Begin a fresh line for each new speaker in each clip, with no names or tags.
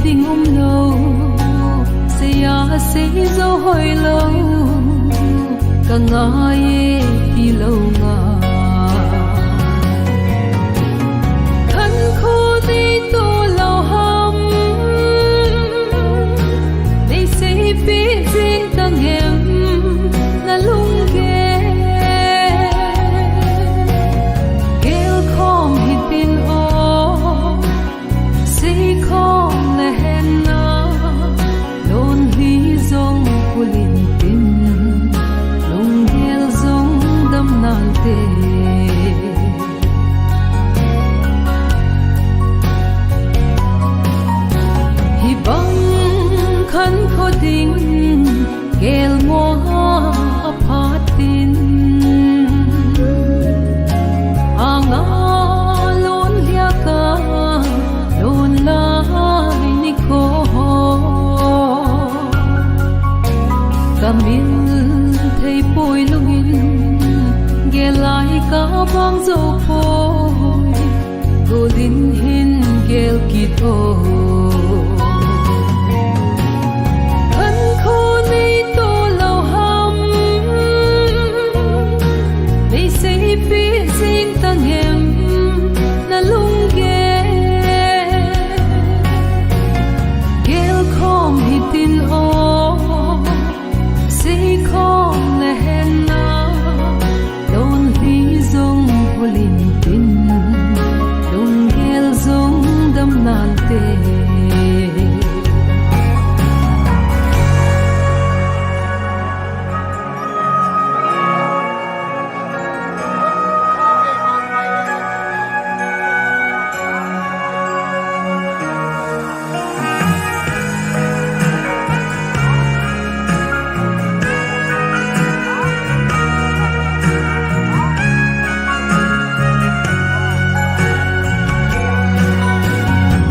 tình lâu sẽ dấu hồi lâu cả ngày đi lâu ngà thân khô đi tô lâu hầm để sẽ biết riêng tăng em là lung ghé kêu không hít tin ô sẽ không là hẹn na đồn lý dòng của linh tin lung ghé dòng đâm nàn tê hi bang khăn khó tình ghé mua apatin anga lon lia ka lon lai ni ko kamil thei poi lungin ge lai ka bang zo poi golin hin gel kito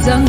rằng